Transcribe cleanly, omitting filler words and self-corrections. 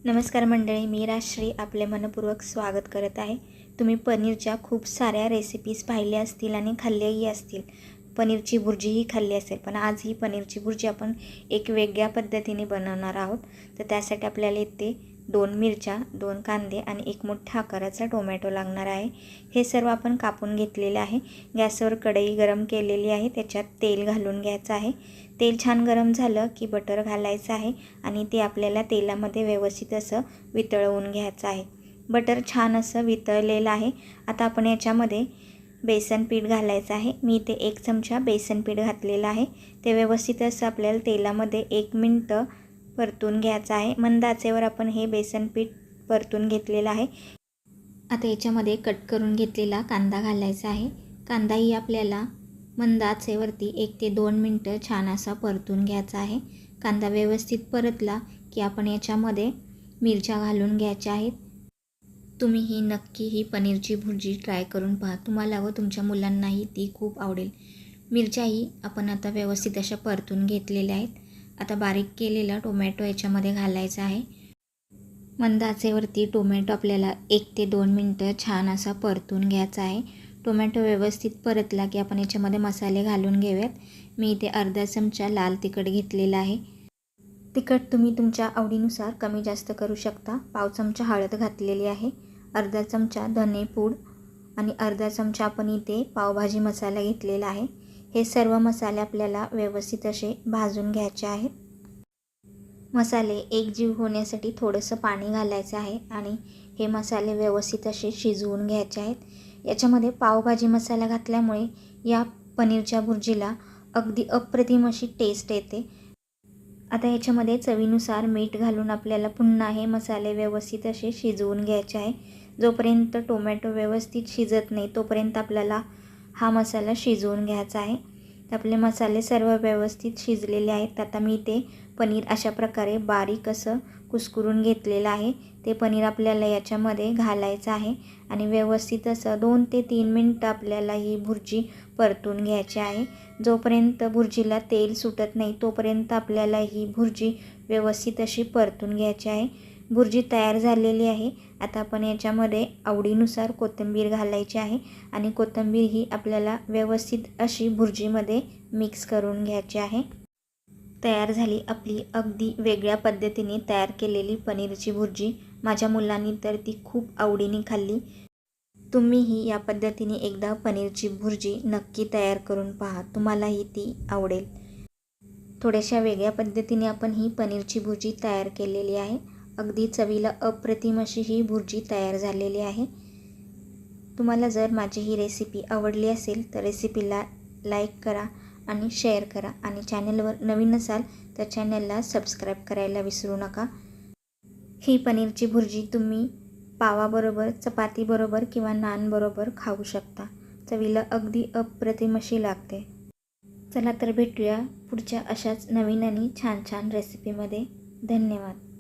नमस्कार मंडळी, मी राजश्री आपले मनपूर्वक स्वागत करत आहे। तुम्ही पनीरच्या खूप साऱ्या रेसिपीज पाहिल्या असतील आणि खाल्ल्याही असतील। पनीरची भुर्जीही खाल्ली असेल, पण आज ही पनीरची भुर्जी आपण एक वेगळ्या पद्धतीने बनवणार आहोत। तर त्यासाठी आपल्याला इथे 2 मिरच्या, 2 कांदे आणि एक मोठा आकाराचा टोमॅटो लागणार आहे। हे सर्व आपण कापून घेतलेले आहे। गॅसवर कढई गरम केलेली आहे, त्याच्यात तेल घालून घ्यायचं आहे। तेल छान गरम झालं की बटर घालायचं आहे आणि ते आपल्याला तेलामध्ये व्यवस्थित असं वितळवून घ्यायचं आहे। बटर छान असं वितळलेलं आहे। आता आपण याच्यामध्ये बेसन पीठ घालायचं आहे। मी इथे 1 चमचा बेसन पीठ घातलेलं आहे। ते व्यवस्थित असं आपल्याला तेलामध्ये 1 मिनिट परतून घ्यायचं आहे। मंद आचेवर आपण हे बेसन पीठ परतून घेतलेलं आहे। आता याच्यामध्ये कट करून घेतलेला कांदा घालायचा आहे। कांदाही आपल्याला मंद आचेवरती 1 ते 2 मिनिटं छान असा परतून घ्यायचा आहे। कांदा व्यवस्थित परतला की आपण याच्यामध्ये मिरच्या घालून घ्यायच्या आहेत। तुम्हीही नक्की ही पनीरची भुर्जी ट्राय करून पहा, तुम्हाला व तुमच्या मुलांनाही ती खूप आवडेल। मिरच्याही आपण आता व्यवस्थित अशा परतून घेतलेल्या आहेत। आता बारीक केलेला टोमॅटो याच्यामध्ये घालायचा आहे। मंद आचेवरती टोमॅटो आपल्याला 1 ते 2 मिनिटं छान असा परतून घ्यायचा आहे। टोमॅटो व्यवस्थित परतला की आपण याच्यामध्ये मसाले घालून घेऊयात। मी इथे अर्धा चमचा लाल तिखट घेतलेला आहे। तिखट तुम्ही तुमच्या आवडीनुसार कमी जास्त करू शकता। पाव चमचा हळद घातलेली आहे, अर्धा चमचा धनेपूड आणि अर्धा चमचा आपण इथे पावभाजी मसाला घेतलेला आहे। हे सर्व मसाले आपल्याला व्यवस्थित असे भाजून घ्यायचे आहेत। मसाले एकजीव होण्यासाठी थोडंसं पाणी घालायचं आहे आणि हे मसाले व्यवस्थित असे शिजवून घ्यायचे आहेत। याच्यामध्ये पावभाजी मसाला घातल्यामुळे या पनीरच्या भुर्जीला अगदी अप्रतिम अशी टेस्ट येते। आता याच्यामध्ये चवीनुसार मीठ घालून आपल्याला पुन्हा हे मसाले व्यवस्थित असे शिजवून घ्यायचे आहे। जोपर्यंत टोमॅटो व्यवस्थित शिजत नाही तोपर्यंत आपल्याला हा मसाला शिजवून घ्यायचा आहे। आपले मसाले सर्व व्यवस्थित शिजलेले आहेत। आता मी ते पनीर अशा प्रकारे बारीक असं कुस्करून घेतलेलं आहे। ते पनीर आपल्याला याच्यामध्ये घालायचं आहे आणि व्यवस्थित असं 2 ते 3 मिनिटं आपल्याला ही भुर्जी परतून घ्यायची आहे। जोपर्यंत भुर्जीला तेल सुटत नाही तोपर्यंत आपल्याला ही भुर्जी व्यवस्थित अशी परतून घ्यायची आहे। भुर्जी तयार झालेली आहे। आता आपण याच्यामध्ये आवडीनुसार कोथिंबीर घालायची आहे आणि कोथिंबीर ही आपल्याला व्यवस्थित अशी भुर्जीमध्ये मिक्स करून घ्यायची आहे। तयार झाली आपली अगदी वेगळ्या पद्धतीने तयार केलेली पनीरची भुर्जी। माझ्या मुलांनी तर ती खूप आवडीने खाल्ली। तुम्हीही या पद्धतीने एकदा पनीरची भुर्जी नक्की तयार करून पहा, तुम्हालाही ती आवडेल। थोड्याशा वेगळ्या पद्धतीने आपण ही पनीरची भुर्जी तयार केलेली आहे। अगदी चवीला अप्रतिम अशी ही भुर्जी तयार झालेली आहे। तुम्हाला जर माझी ही रेसिपी आवडली असेल तर रेसिपीला लाईक करा आणि शेअर करा आणि चॅनलवर नवीन असाल तर चॅनलला सबस्क्राईब करायला विसरू नका। ही पनीरची भुर्जी तुम्ही पावाबरोबर, चपातीबरोबर किंवा नानबरोबर खाऊ शकता। चवीला अगदी अप्रतिम अशी लागते। चला तर भेटूया पुढच्या अशाच नवीन आणि छान छान रेसिपीमध्ये। धन्यवाद।